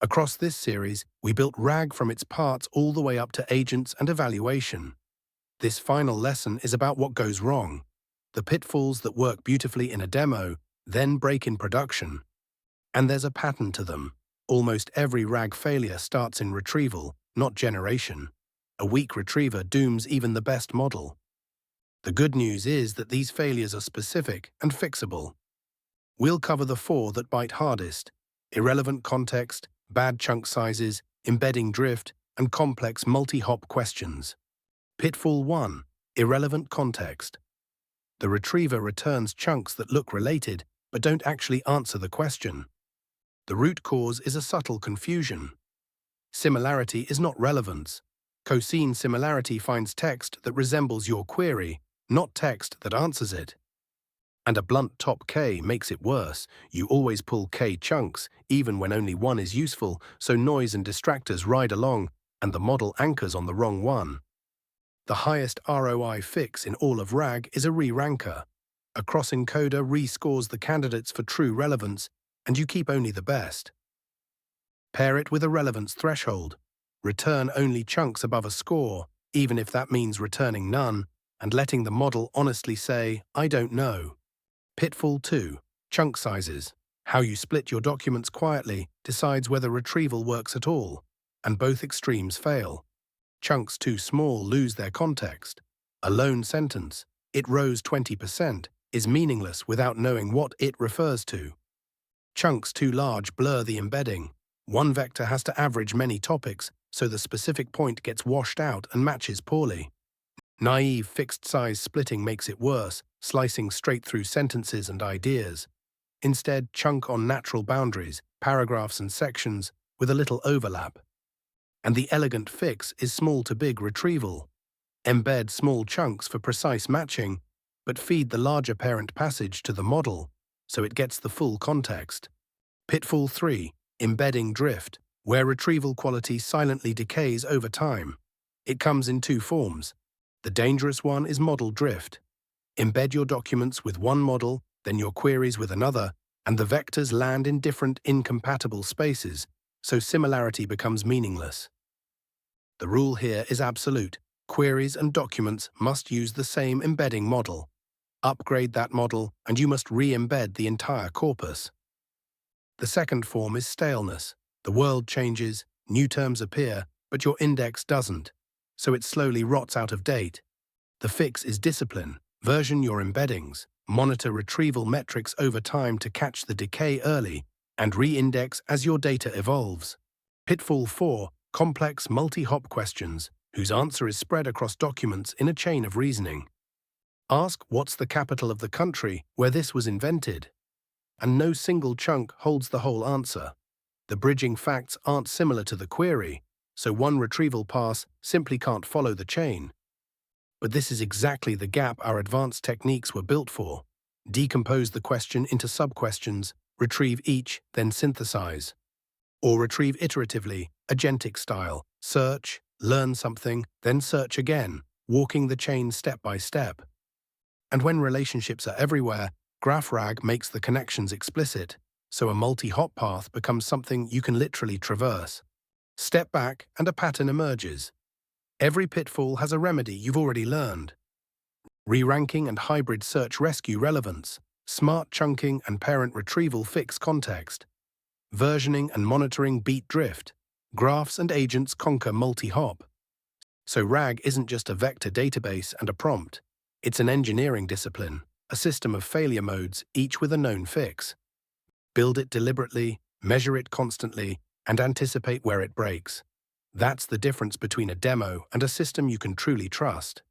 Across this series, we built RAG from its parts all the way up to agents and evaluation. This final lesson is about what goes wrong, the pitfalls that work beautifully in a demo, then break in production. And there's a pattern to them. Almost every RAG failure starts in retrieval, not generation. A weak retriever dooms even the best model. The good news is that these failures are specific and fixable. We'll cover the 4 that bite hardest: irrelevant context, bad chunk sizes, embedding drift, and complex multi-hop questions. Pitfall 1. Irrelevant context. The retriever returns chunks that look related but don't actually answer the question. The root cause is a subtle confusion. Similarity is not relevance. Cosine similarity finds text that resembles your query, not text that answers it. And a blunt top k makes it worse. You always pull k chunks, even when only one is useful, so noise and distractors ride along, and the model anchors on the wrong one. The highest ROI fix in all of RAG is a re-ranker. A cross-encoder re-scores the candidates for true relevance, and you keep only the best. Pair it with a relevance threshold. Return only chunks above a score, even if that means returning none, and letting the model honestly say, "I don't know." Pitfall 2. Chunk sizes. How you split your documents quietly decides whether retrieval works at all, and both extremes fail. Chunks too small lose their context. A lone sentence, "It rose 20%, is meaningless without knowing what it refers to. Chunks too large blur the embedding. One vector has to average many topics, so the specific point gets washed out and matches poorly. Naive fixed-size splitting makes it worse, slicing straight through sentences and ideas. Instead, chunk on natural boundaries, paragraphs and sections, with a little overlap. And the elegant fix is small-to-big retrieval. Embed small chunks for precise matching, but feed the larger parent passage to the model, so it gets the full context. Pitfall 3. Embedding drift, where retrieval quality silently decays over time. It comes in 2 forms. The dangerous one is model drift. Embed your documents with one model, then your queries with another, and the vectors land in different incompatible spaces, so similarity becomes meaningless. The rule here is absolute. Queries and documents must use the same embedding model. Upgrade that model, and you must re-embed the entire corpus. The second form is staleness. The world changes, new terms appear, but your index doesn't, so it slowly rots out of date. The fix is discipline. Version your embeddings, monitor retrieval metrics over time to catch the decay early, and re-index as your data evolves. Pitfall 4. Complex multi-hop questions, whose answer is spread across documents in a chain of reasoning. Ask what's the capital of the country where this was invented, and no single chunk holds the whole answer. The bridging facts aren't similar to the query, so one retrieval pass simply can't follow the chain. But this is exactly the gap our advanced techniques were built for. Decompose the question into sub-questions, retrieve each, then synthesize. Or retrieve iteratively, agentic style, search, learn something, then search again, walking the chain step by step. And when relationships are everywhere, GraphRag makes the connections explicit, so a multi-hop path becomes something you can literally traverse. Step back and a pattern emerges. Every pitfall has a remedy you've already learned. Re-ranking and hybrid search rescue relevance. Smart chunking and parent retrieval fix context. Versioning and monitoring beat drift. Graphs and agents conquer multi-hop. So RAG isn't just a vector database and a prompt. It's an engineering discipline, a system of failure modes, each with a known fix. Build it deliberately, measure it constantly, and anticipate where it breaks. That's the difference between a demo and a system you can truly trust.